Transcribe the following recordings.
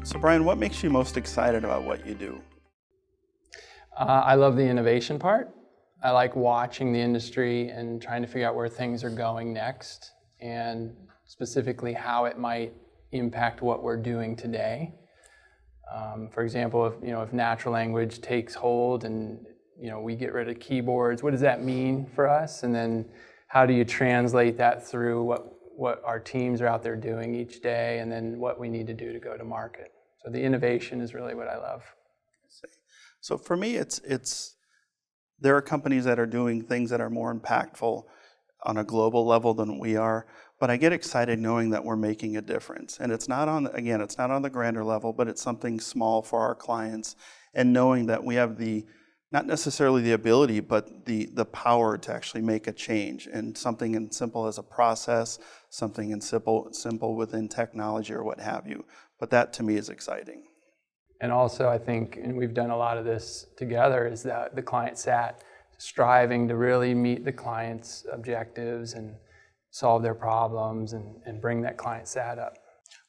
So Brian, what makes you most excited about what you do? I love the innovation part. I like watching the industry and trying to figure out where things are going next, and specifically how it might impact what we're doing today. For example, if natural language takes hold and we get rid of keyboards, what does that mean for us? And then how do you translate that through what our teams are out there doing each day, and then what we need to do to go to market? So the innovation is really what I love. So for me, there are companies that are doing things that are more impactful on a global level than we are, but I get excited knowing that we're making a difference. And it's not on the grander level, but it's something small for our clients, and knowing that we have not necessarily the ability, but the power to actually make a change in something as simple as a process, something in simple within technology or what have you. But that to me is exciting. And also, I think, and we've done a lot of this together, is that the client sat, striving to really meet the client's objectives and solve their problems and bring that client sat up.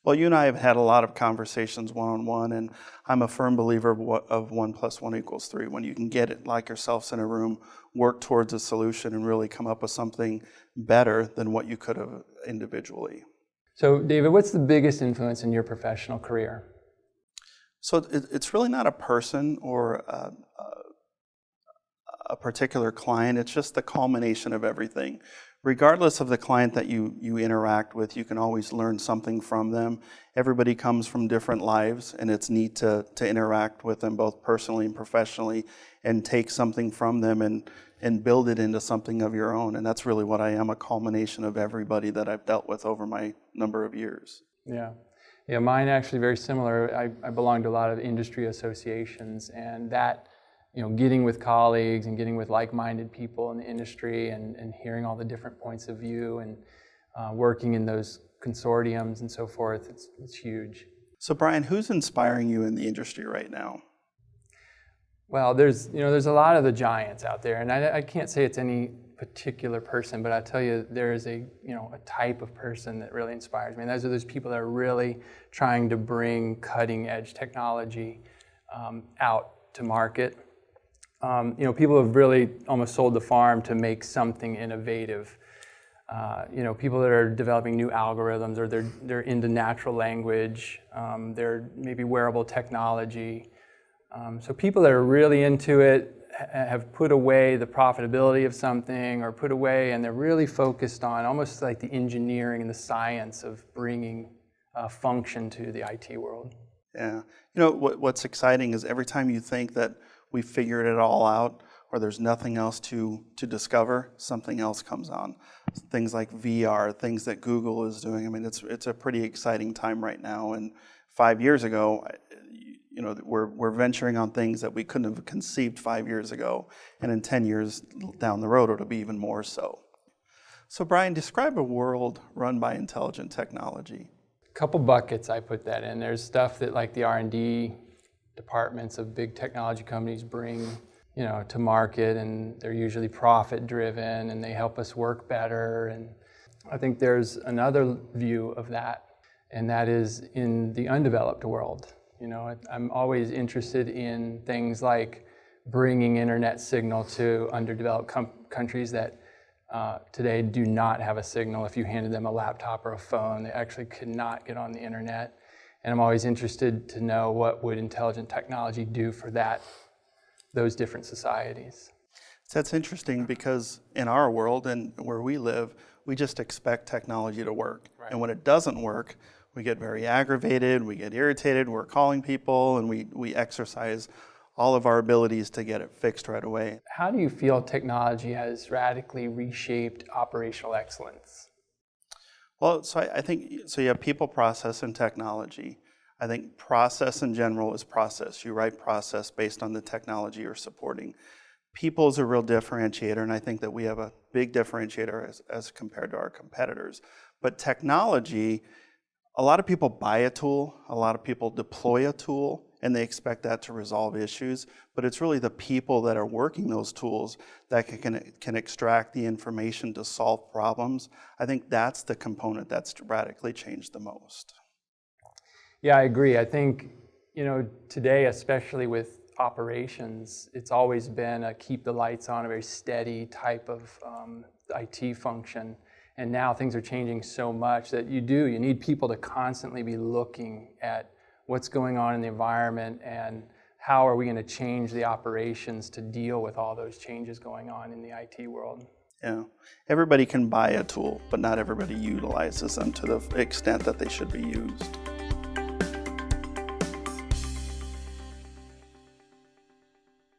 Well, you and I have had a lot of conversations one-on-one, and I'm a firm believer of 1 + 1 = 3. When you can get it like yourselves in a room, work towards a solution, and really come up with something better than what you could have individually. So, David, what's the biggest influence in your professional career? So it's really not a person or a particular client. It's just the culmination of everything. Regardless of the client that you interact with, you can always learn something from them. Everybody comes from different lives, and it's neat to interact with them both personally and professionally and take something from them and build it into something of your own. And that's really what I am, a culmination of everybody that I've dealt with over my number of years. Yeah, mine actually very similar. I belong to a lot of industry associations, and that, getting with colleagues and getting with like-minded people in the industry and hearing all the different points of view and working in those consortiums and so forth, it's huge. So Brian, who's inspiring you in the industry right now? Well, there's a lot of the giants out there, and I can't say it's any particular person, but I tell you, there is a type of person that really inspires me. And those people that are really trying to bring cutting-edge technology out to market. People have really almost sold the farm to make something innovative. People that are developing new algorithms, or they're into natural language. They're maybe wearable technology. So people that are really into it have put away the profitability of something, or put away, and they're really focused on almost like the engineering and the science of bringing function to the IT world. Yeah. What's exciting is every time you think that we've figured it all out, or there's nothing else to discover, something else comes on. Things like VR, things that Google is doing. I mean, it's a pretty exciting time right now. And 5 years ago, we're venturing on things that we couldn't have conceived 5 years ago, and in 10 years down the road, it'll be even more so. So Brian, describe a world run by intelligent technology. A couple buckets I put that in. There's stuff that like the R&D departments of big technology companies bring to market, and they're usually profit driven, and they help us work better. And I think there's another view of that, and that is in the undeveloped world. I'm always interested in things like bringing internet signal to underdeveloped countries that today do not have a signal. If you handed them a laptop or a phone, they actually could not get on the internet. And I'm always interested to know what would intelligent technology do for those different societies. That's interesting, because in our world and where we live, we just expect technology to work. Right. And when it doesn't work, we get very aggravated, we get irritated, we're calling people, and we exercise all of our abilities to get it fixed right away. How do you feel technology has radically reshaped operational excellence? Well, I think you have people, process, and technology. I think process in general is process. You write process based on the technology you're supporting. People is a real differentiator, and I think that we have a big differentiator as compared to our competitors. But technology, a lot of people buy a tool, a lot of people deploy a tool, and they expect that to resolve issues. But it's really the people that are working those tools that can extract the information to solve problems. I think that's the component that's radically changed the most. Yeah, I agree. I think, today, especially with operations, it's always been a keep the lights on, a very steady type of IT function. And now things are changing so much that you need people to constantly be looking at what's going on in the environment and how are we going to change the operations to deal with all those changes going on in the IT world. Yeah, everybody can buy a tool, but not everybody utilizes them to the extent that they should be used.